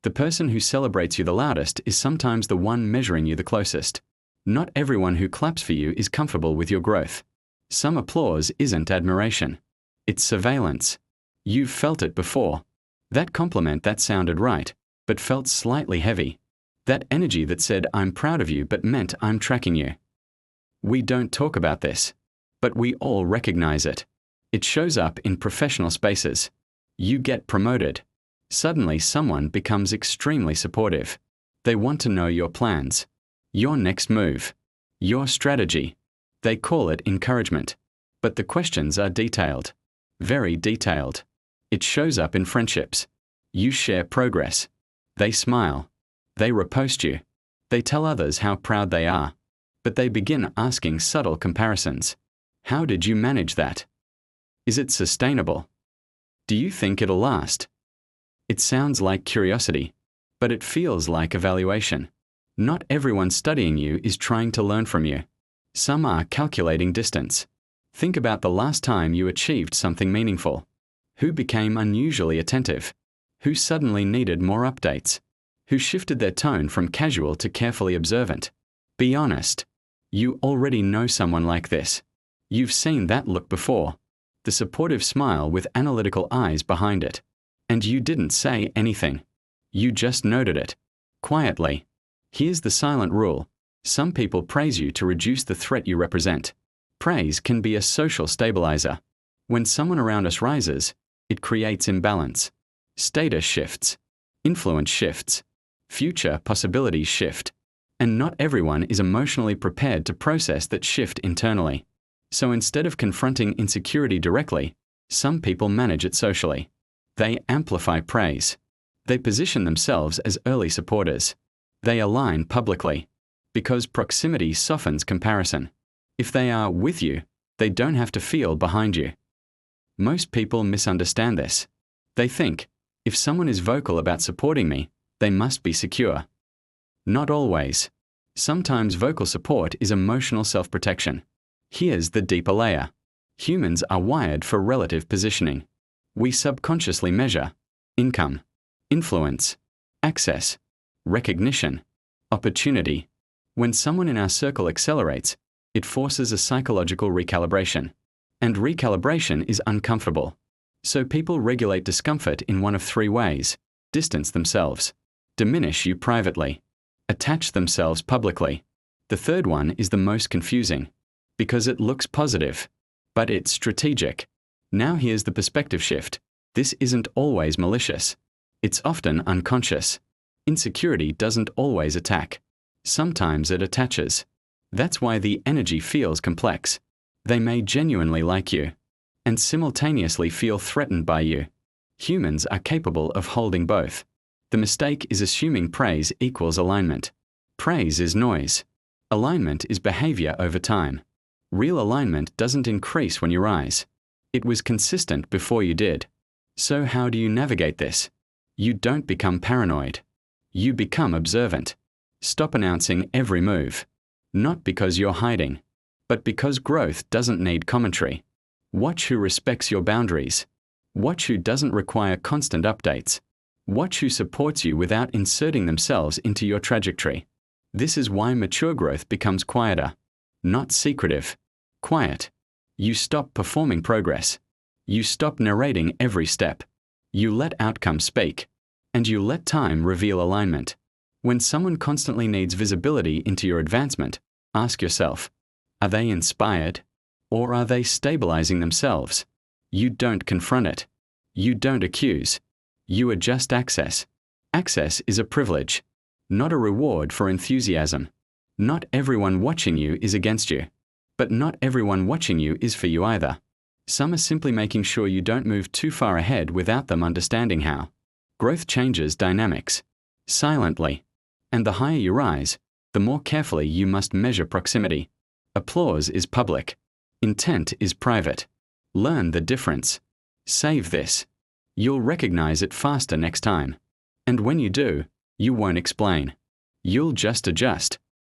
The person who celebrates you the loudest is sometimes the one measuring you the closest. Not everyone who claps for you is comfortable with your growth. Some applause isn't admiration. It's surveillance. You've felt it before. That compliment that sounded right, but felt slightly heavy. That energy that said, "I'm proud of you," but meant, "I'm tracking you." We don't talk about this, but we all recognize it. It shows up in professional spaces. You get promoted. Suddenly someone becomes extremely supportive. They want to know your plans, your next move, your strategy. They call it encouragement. But the questions are detailed. Very detailed. It shows up in friendships. You share progress. They smile. They repost you. They tell others how proud they are. But they begin asking subtle comparisons. How did you manage that? Is it sustainable? Do you think it'll last? It sounds like curiosity, but it feels like evaluation. Not everyone studying you is trying to learn from you. Some are calculating distance. Think about the last time you achieved something meaningful. Who became unusually attentive? Who suddenly needed more updates? Who shifted their tone from casual to carefully observant? Be honest. You already know someone like this. You've seen that look before. The supportive smile with analytical eyes behind it. And you didn't say anything. You just noted it. Quietly. Here's the silent rule. Some people praise you to reduce the threat you represent. Praise can be a social stabilizer. When someone around us rises, it creates imbalance. Status shifts. Influence shifts. Future possibilities shift. And not everyone is emotionally prepared to process that shift internally. So instead of confronting insecurity directly, some people manage it socially. They amplify praise. They position themselves as early supporters. They align publicly. Because proximity softens comparison. If they are with you, they don't have to feel behind you. Most people misunderstand this. They think, if someone is vocal about supporting me, they must be secure. Not always. Sometimes vocal support is emotional self-protection. Here's the deeper layer. Humans are wired for relative positioning. We subconsciously measure income, influence, access, recognition, opportunity. When someone in our circle accelerates, it forces a psychological recalibration. And recalibration is uncomfortable. So people regulate discomfort in one of three ways: distance themselves, diminish you privately, attach themselves publicly. The third one is the most confusing, because it looks positive, but it's strategic. Now here's the perspective shift. This isn't always malicious. It's often unconscious. Insecurity doesn't always attack. Sometimes it attaches. That's why the energy feels complex. They may genuinely like you, and simultaneously feel threatened by you. Humans are capable of holding both. The mistake is assuming praise equals alignment. Praise is noise. Alignment is behavior over time. Real alignment doesn't increase when you rise. It was consistent before you did. So how do you navigate this? You don't become paranoid. You become observant. Stop announcing every move. Not because you're hiding, but because growth doesn't need commentary. Watch who respects your boundaries. Watch who doesn't require constant updates. Watch who supports you without inserting themselves into your trajectory. This is why mature growth becomes quieter. Not secretive. Quiet. You stop performing progress. You stop narrating every step. You let outcomes speak. And you let time reveal alignment. When someone constantly needs visibility into your advancement, ask yourself, are they inspired? Or are they stabilizing themselves? You don't confront it. You don't accuse. You adjust access. Access is a privilege, not a reward for enthusiasm. Not everyone watching you is against you. But not everyone watching you is for you either. Some are simply making sure you don't move too far ahead without them understanding how. Growth changes dynamics. Silently. And the higher you rise, the more carefully you must measure proximity. Applause is public. Intent is private. Learn the difference. Save this. You'll recognize it faster next time. And when you do, you won't explain. You'll just adjust.